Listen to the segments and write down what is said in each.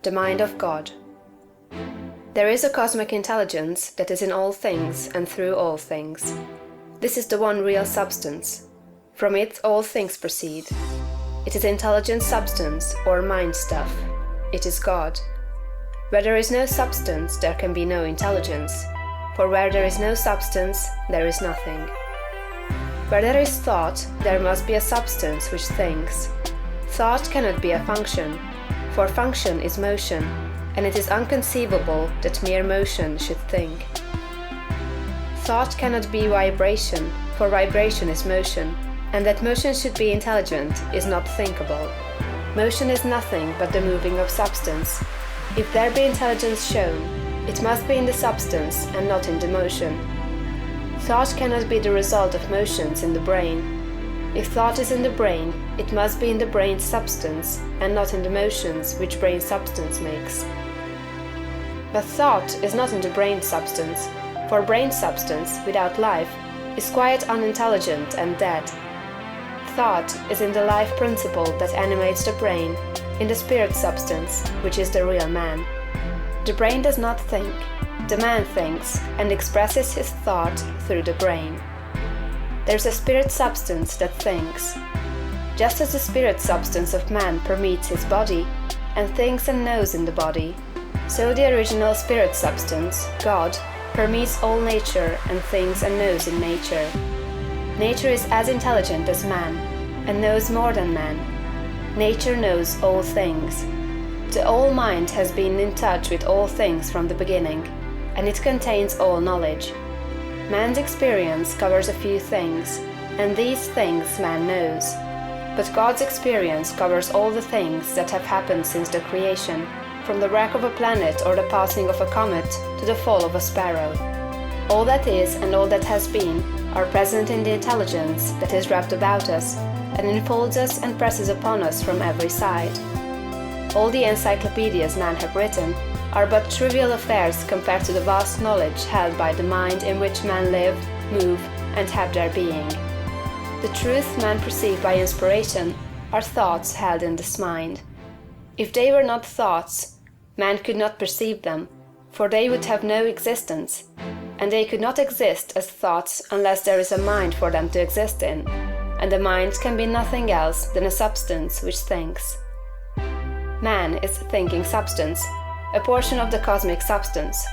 The mind of God. There is a cosmic intelligence that is in all things and through all things. This is the one real substance. From it all things proceed. It is intelligent substance or mind stuff. It is God. Where there is no substance, there can be no intelligence. For where there is no substance, there is nothing. Where there is thought, there must be a substance which thinks. Thought cannot be a function, for function is motion, and it is inconceivable that mere motion should think. Thought cannot be vibration, for vibration is motion, and that motion should be intelligent is not thinkable. Motion is nothing but the moving of substance. If there be intelligence shown, it must be in the substance and not in the motion. Thought cannot be the result of motions in the brain. If thought is in the brain, it must be in the brain's substance and not in the motions which brain substance makes. But thought is not in the brain substance, for brain substance, without life, is quite unintelligent and dead. Thought is in the life principle that animates the brain, in the spirit substance, which is the real man. The brain does not think. The man thinks and expresses his thought through the brain. There is a spirit substance that thinks. Just as the spirit substance of man permeates his body, and thinks and knows in the body, so the original spirit substance, God, permeates all nature and thinks and knows in nature. Nature is as intelligent as man, and knows more than man. Nature knows all things. The all mind has been in touch with all things from the beginning, and it contains all knowledge. Man's experience covers a few things, and these things man knows. But God's experience covers all the things that have happened since the creation, from the wreck of a planet or the passing of a comet to the fall of a sparrow. All that is and all that has been are present in the intelligence that is wrapped about us and enfolds us and presses upon us from every side. All the encyclopedias men have written are but trivial affairs compared to the vast knowledge held by the mind in which men live, move, and have their being. The truth men perceive by inspiration are thoughts held in this mind. If they were not thoughts, man could not perceive them, for they would have no existence, and they could not exist as thoughts unless there is a mind for them to exist in, and the mind can be nothing else than a substance which thinks. Man is thinking substance, a portion of the cosmic substance.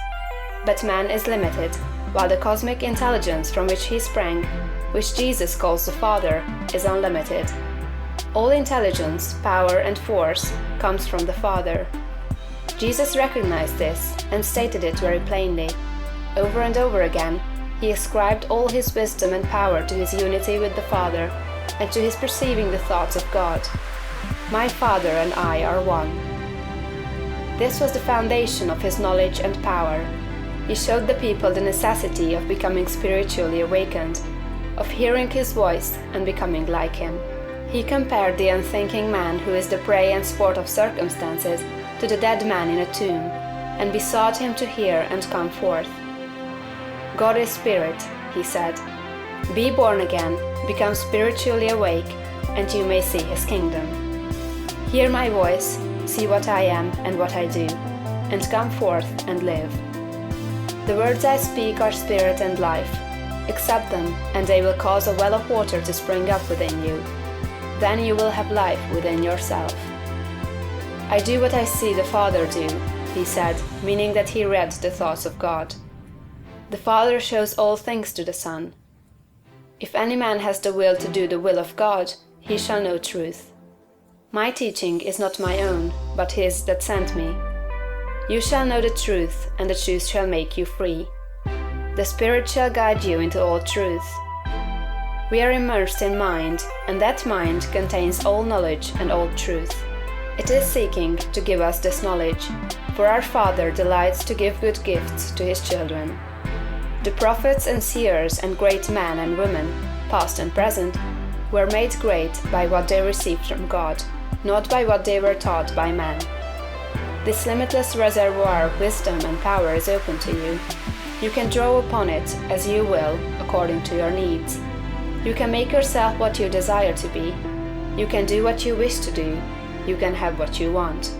But man is limited, while the cosmic intelligence from which he sprang, which Jesus calls the Father, is unlimited. All intelligence, power, and force comes from the Father. Jesus recognized this and stated it very plainly. Over and over again, he ascribed all his wisdom and power to his unity with the Father and to his perceiving the thoughts of God. My Father and I are one. This was the foundation of his knowledge and power. He showed the people the necessity of becoming spiritually awakened, of hearing his voice and becoming like him. He compared the unthinking man who is the prey and sport of circumstances to the dead man in a tomb, and besought him to hear and come forth. God is spirit, he said. Be born again, become spiritually awake, and you may see his kingdom. Hear my voice, see what I am and what I do, and come forth and live. The words I speak are spirit and life. Accept them, and they will cause a well of water to spring up within you. Then you will have life within yourself. I do what I see the Father do, he said, meaning that he read the thoughts of God. The Father shows all things to the Son. If any man has the will to do the will of God, he shall know truth. My teaching is not my own, but his that sent me. You shall know the truth, and the truth shall make you free. The Spirit shall guide you into all truth. We are immersed in mind, and that mind contains all knowledge and all truth. It is seeking to give us this knowledge, for our Father delights to give good gifts to his children. The prophets and seers and great men and women, past and present, were made great by what they received from God, not by what they were taught by men. This limitless reservoir of wisdom and power is open to you. You can draw upon it as you will, according to your needs. You can make yourself what you desire to be. You can do what you wish to do. You can have what you want.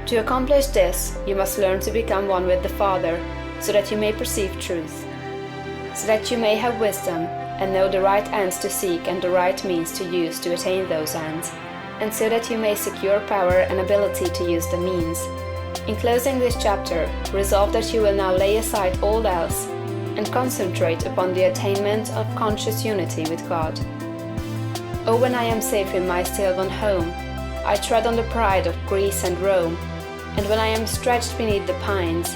To accomplish this, you must learn to become one with the Father, so that you may perceive truth, so that you may have wisdom, and know the right ends to seek and the right means to use to attain those ends, and so that you may secure power and ability to use the means. In closing this chapter, resolve that you will now lay aside all else and concentrate upon the attainment of conscious unity with God. Oh, when I am safe in my sylvan home, I tread on the pride of Greece and Rome, and when I am stretched beneath the pines,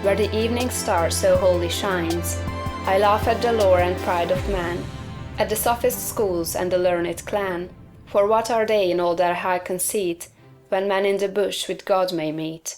where the evening star so wholly shines, I laugh at the lore and pride of man, at the sophist schools and the learned clan, for what are they in all their high conceit, when man in the bush with God may meet?